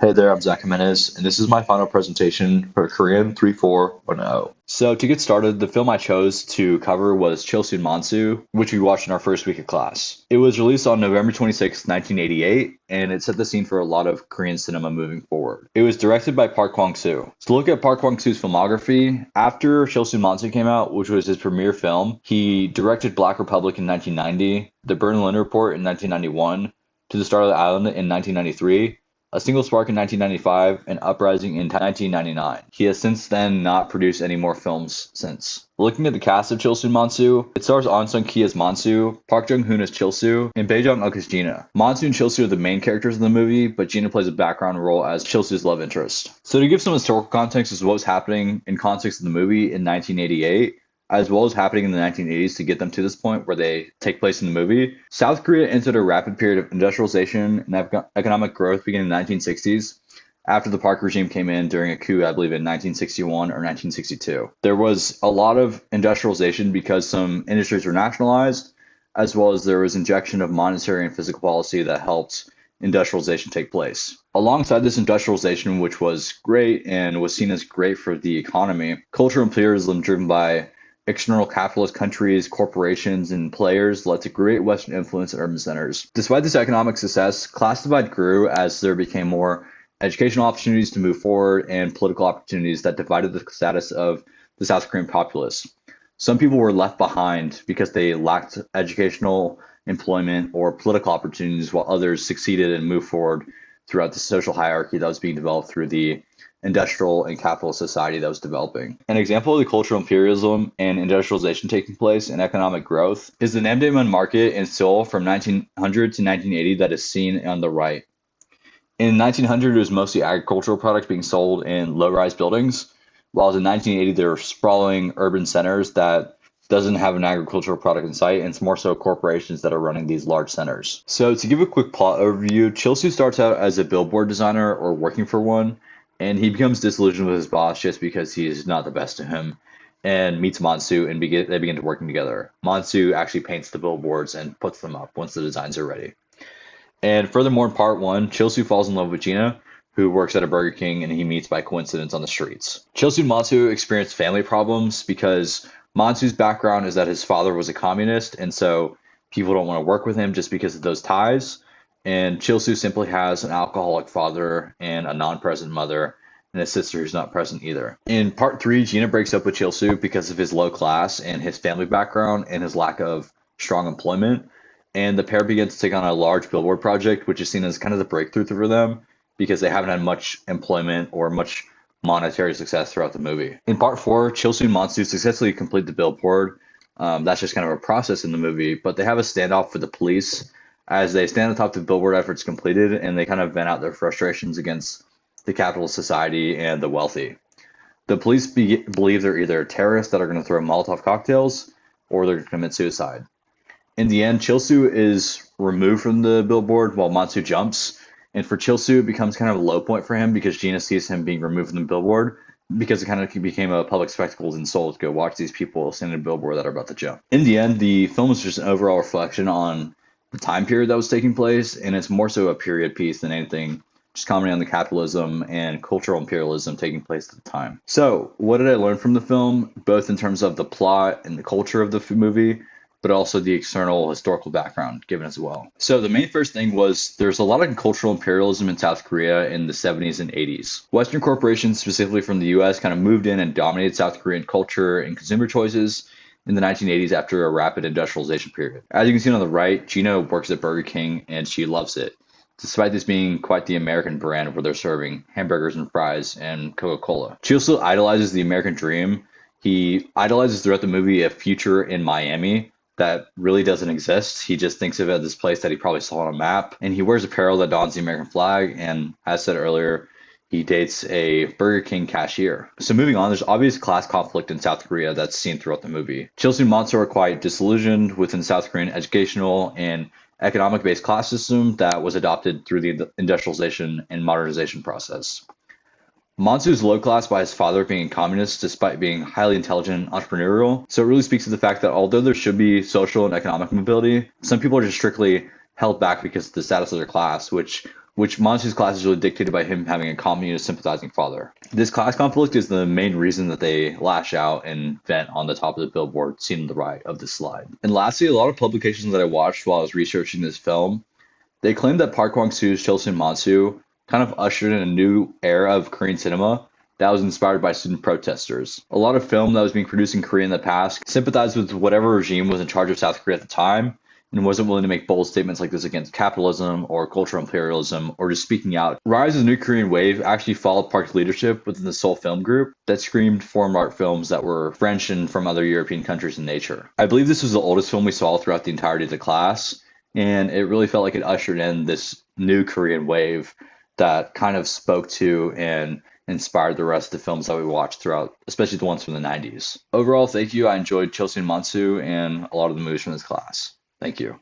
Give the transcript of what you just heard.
Hey there, I'm Jimenez, and this is my final presentation for Korean 3410. So to get started, the film I chose to cover was Chilsu Mansu, which we watched in our first week of class. It was released on November 26, 1988, and it set the scene for a lot of Korean cinema moving forward. It was directed by Park Kwang-soo. To look at Park Kwang-soo's filmography, after Chilsu Mansu came out, which was his premiere film, he directed Black Republic in 1990, The Berlin Report in 1991, To the Starlit Island in 1993, A Single Spark in 1995, and Uprising in 1999. He has since then not produced any more films since. Looking at the cast of Chilsu Mansu, it stars Ahn Sung-ki as Mansu, Park Jung-hoon as Chilsu, and Bae Jong-uk as Gina. Mansu and Chilsu are the main characters in the movie, but Gina plays a background role as Chilsu's love interest. So to give some historical context as to what was happening in context of the movie in 1988, as well as happening in the 1980s to get them to this point where they take place in the movie. South Korea entered a rapid period of industrialization and economic growth beginning in the 1960s after the Park regime came in during a coup, I believe, in 1961 or 1962. There was a lot of industrialization because some industries were nationalized, as well as there was injection of monetary and physical policy that helped industrialization take place. Alongside this industrialization, which was great and was seen as great for the economy, cultural imperialism driven by external capitalist countries, corporations, and players led to great Western influence in urban centers. Despite this economic success, class divide grew as there became more educational opportunities to move forward and political opportunities that divided the status of the South Korean populace. Some people were left behind because they lacked educational, employment, or political opportunities, while others succeeded and moved forward throughout the social hierarchy that was being developed through the industrial and capitalist society that was developing. An example of the cultural imperialism and industrialization taking place in economic growth is the Namdaemun market in Seoul from 1900 to 1980 that is seen on the right. In 1900, it was mostly agricultural products being sold in low-rise buildings, while in 1980, there were sprawling urban centers that doesn't have an agricultural product in sight, and it's more so corporations that are running these large centers. So to give a quick plot overview, Chilsu starts out as a billboard designer or working for one, and he becomes disillusioned with his boss just because he's not the best to him, and meets Mansu, and they begin to working together. Mansu actually paints the billboards and puts them up once the designs are ready. And furthermore, in part one, Chilsu falls in love with Gina, who works at a Burger King, and he meets by coincidence on the streets. Chilsu and Mansu experience family problems because Mansu's background is that his father was a communist, and so people don't want to work with him just because of those ties. And Chilsu simply has an alcoholic father and a non-present mother, and a sister who's not present either. In part three, Gina breaks up with Chilsu because of his low class and his family background and his lack of strong employment. And the pair begins to take on a large billboard project, which is seen as kind of the breakthrough for them because they haven't had much employment or much monetary success throughout the movie. In part four, Chilsu and Mansu successfully complete the billboard. That's just kind of a process in the movie, but they have a standoff with the police as they stand atop the billboard after it's completed, and they kind of vent out their frustrations against the capitalist society and the wealthy. The police believe they're either terrorists that are going to throw Molotov cocktails or they're going to commit suicide. In the end, Chilsu is removed from the billboard while Mansu jumps. And for Chilsu, it becomes kind of a low point for him because Gina sees him being removed from the billboard because it kind of became a public spectacle in Seoul to go watch these people stand in a billboard that are about to jump. In the end, the film is just an overall reflection on the time period that was taking place, and it's more so a period piece than anything, just commenting on the capitalism and cultural imperialism taking place at the time. So, what did I learn from the film, both in terms of the plot and the culture of the movie, but also the external historical background given as well? So the main first thing was there's a lot of cultural imperialism in South Korea in the 70s and 80s. Western corporations, specifically from the US, kind of moved in and dominated South Korean culture and consumer choices in the 1980s after a rapid industrialization period. As you can see on the right, Gina works at Burger King and she loves it, despite this being quite the American brand where they're serving hamburgers and fries and Coca-Cola. She also idolizes the American dream. He idolizes throughout the movie a future in Miami that really doesn't exist. He just thinks of it as this place that he probably saw on a map, and he wears apparel that dons the American flag, and as said earlier, he dates a Burger King cashier. So moving on, there's obvious class conflict in South Korea that's seen throughout the movie. Chilsu and Mansu are quite disillusioned within South Korean educational and economic-based class system that was adopted through the industrialization and modernization process. Mansu is low class by his father being a communist despite being highly intelligent and entrepreneurial. So it really speaks to the fact that although there should be social and economic mobility, some people are just strictly held back because of the status of their class, which which Mansu's class is really dictated by him having a communist sympathizing father. This class conflict is the main reason that they lash out and vent on the top of the billboard seen on the right of this slide. And lastly, a lot of publications that I watched while I was researching this film, they claimed that Park Kwang-soo's Chilsu and Mansu kind of ushered in a new era of Korean cinema that was inspired by student protesters. A lot of film that was being produced in Korea in the past sympathized with whatever regime was in charge of South Korea at the time and wasn't willing to make bold statements like this against capitalism or cultural imperialism or just speaking out. Rise of the New Korean Wave actually followed Park's leadership within the Seoul Film Group that screamed foreign art films that were French and from other European countries in nature. I believe this was the oldest film we saw throughout the entirety of the class, and it really felt like it ushered in this new Korean wave that kind of spoke to and inspired the rest of the films that we watched throughout, especially the ones from the 90s. Overall, thank you. I enjoyed Chilsu and Mansu and a lot of the movies from this class. Thank you.